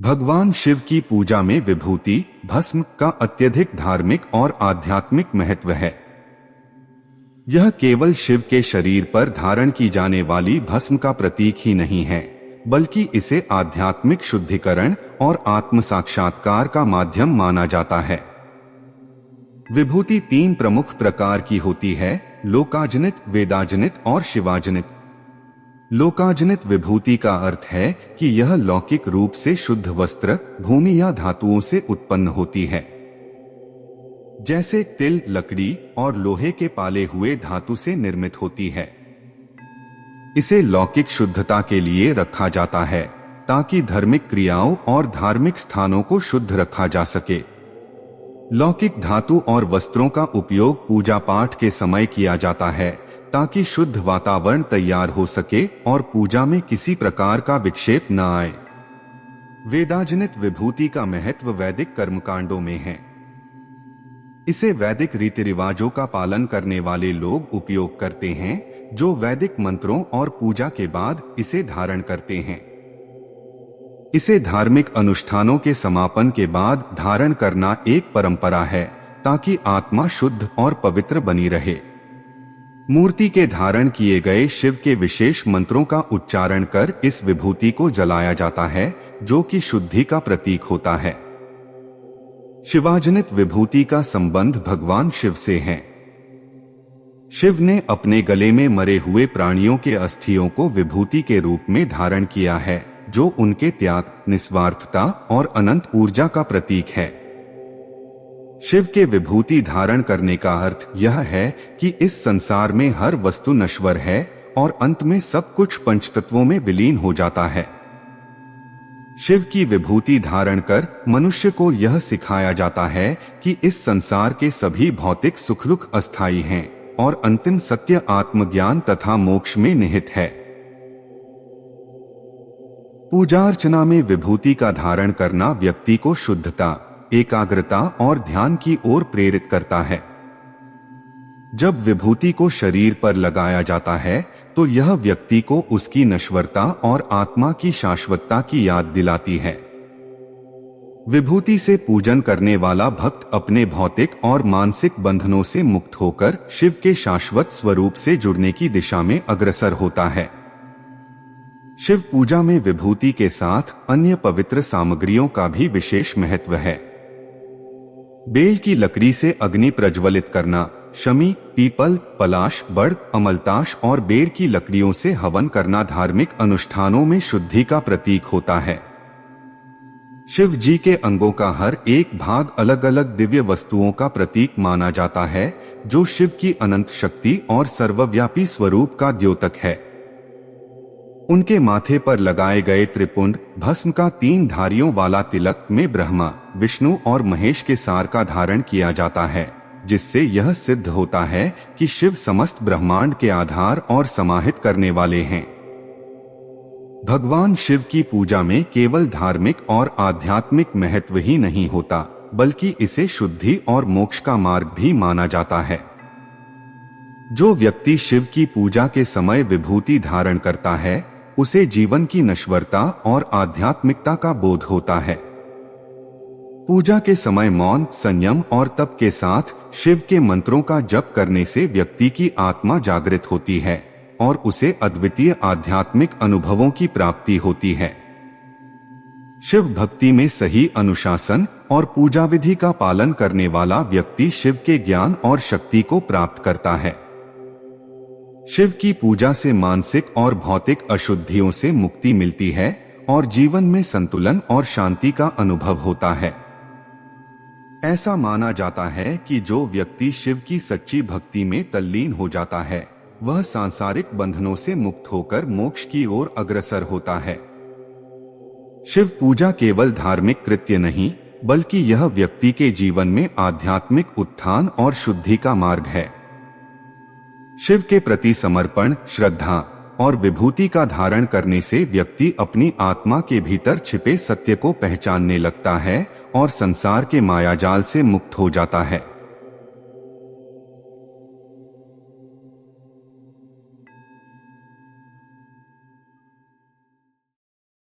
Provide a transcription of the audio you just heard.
भगवान शिव की पूजा में विभूति भस्म का अत्यधिक धार्मिक और आध्यात्मिक महत्व है। यह केवल शिव के शरीर पर धारण की जाने वाली भस्म का प्रतीक ही नहीं है, बल्कि इसे आध्यात्मिक शुद्धिकरण और आत्म साक्षात्कार का माध्यम माना जाता है। विभूति 3 प्रमुख प्रकार की होती है: लोकाजनित, वेदाजनित और शिवाजनित। लोकाजनित विभूति का अर्थ है कि यह लौकिक रूप से शुद्ध वस्त्र, भूमि या धातुओं से उत्पन्न होती है, जैसे तिल, लकड़ी और लोहे के पाले हुए धातु से निर्मित होती है। इसे लौकिक शुद्धता के लिए रखा जाता है ताकि धार्मिक क्रियाओं और धार्मिक स्थानों को शुद्ध रखा जा सके। लौकिक धातु और वस्त्रों का उपयोग पूजा पाठ के समय किया जाता है ताकि शुद्ध वातावरण तैयार हो सके और पूजा में किसी प्रकार का विक्षेप न आए। वेदाजनित विभूति का महत्व वैदिक कर्मकांडों में है। इसे वैदिक रीति रिवाजों का पालन करने वाले लोग उपयोग करते हैं, जो वैदिक मंत्रों और पूजा के बाद इसे धारण करते हैं। इसे धार्मिक अनुष्ठानों के समापन के बाद धारण करना एक परंपरा है ताकि आत्मा शुद्ध और पवित्र बनी रहे। मूर्ति के धारण किए गए शिव के विशेष मंत्रों का उच्चारण कर इस विभूति को जलाया जाता है, जो कि शुद्धि का प्रतीक होता है। शिवाजनित विभूति का संबंध भगवान शिव से है। शिव ने अपने गले में मरे हुए प्राणियों के अस्थियों को विभूति के रूप में धारण किया है, जो उनके त्याग, निस्वार्थता और अनंत ऊर्जा का प्रतीक है। शिव के विभूति धारण करने का अर्थ यह है कि इस संसार में हर वस्तु नश्वर है और अंत में सब कुछ पंचतत्वों में विलीन हो जाता है। शिव की विभूति धारण कर मनुष्य को यह सिखाया जाता है कि इस संसार के सभी भौतिक सुख दुख अस्थायी हैं और अंतिम सत्य आत्मज्ञान तथा मोक्ष में निहित है। पूजा अर्चना में विभूति का धारण करना व्यक्ति को शुद्धता, एकाग्रता और ध्यान की ओर प्रेरित करता है। जब विभूति को शरीर पर लगाया जाता है तो यह व्यक्ति को उसकी नश्वरता और आत्मा की शाश्वतता की याद दिलाती है। विभूति से पूजन करने वाला भक्त अपने भौतिक और मानसिक बंधनों से मुक्त होकर शिव के शाश्वत स्वरूप से जुड़ने की दिशा में अग्रसर होता है। शिव पूजा में विभूति के साथ अन्य पवित्र सामग्रियों का भी विशेष महत्व है। बेल की लकड़ी से अग्नि प्रज्वलित करना, शमी, पीपल, पलाश, बड़, अमलताश और बेर की लकड़ियों से हवन करना धार्मिक अनुष्ठानों में शुद्धि का प्रतीक होता है। शिव जी के अंगों का हर एक भाग अलग अलग दिव्य वस्तुओं का प्रतीक माना जाता है, जो शिव की अनंत शक्ति और सर्वव्यापी स्वरूप का द्योतक है। उनके माथे पर लगाए गए त्रिपुंड भस्म का 3 धारियों वाला तिलक में ब्रह्मा, विष्णु और महेश के सार का धारण किया जाता है, जिससे यह सिद्ध होता है कि शिव समस्त ब्रह्मांड के आधार और समाहित करने वाले हैं। भगवान शिव की पूजा में केवल धार्मिक और आध्यात्मिक महत्व ही नहीं होता, बल्कि इसे शुद्धि और मोक्ष का मार्ग भी माना जाता है। जो व्यक्ति शिव की पूजा के समय विभूति धारण करता है, उसे जीवन की नश्वरता और आध्यात्मिकता का बोध होता है। पूजा के समय मौन, संयम और तप के साथ शिव के मंत्रों का जप करने से व्यक्ति की आत्मा जागृत होती है और उसे अद्वितीय आध्यात्मिक अनुभवों की प्राप्ति होती है। शिव भक्ति में सही अनुशासन और पूजा विधि का पालन करने वाला व्यक्ति शिव के ज्ञान और शक्ति को प्राप्त करता है। शिव की पूजा से मानसिक और भौतिक अशुद्धियों से मुक्ति मिलती है और जीवन में संतुलन और शांति का अनुभव होता है। ऐसा माना जाता है कि जो व्यक्ति शिव की सच्ची भक्ति में तल्लीन हो जाता है, वह सांसारिक बंधनों से मुक्त होकर मोक्ष की ओर अग्रसर होता है। शिव पूजा केवल धार्मिक कृत्य नहीं, बल्कि यह व्यक्ति के जीवन में आध्यात्मिक उत्थान और शुद्धि का मार्ग है। शिव के प्रति समर्पण, श्रद्धा और विभूति का धारण करने से व्यक्ति अपनी आत्मा के भीतर छिपे सत्य को पहचानने लगता है और संसार के मायाजाल से मुक्त हो जाता है।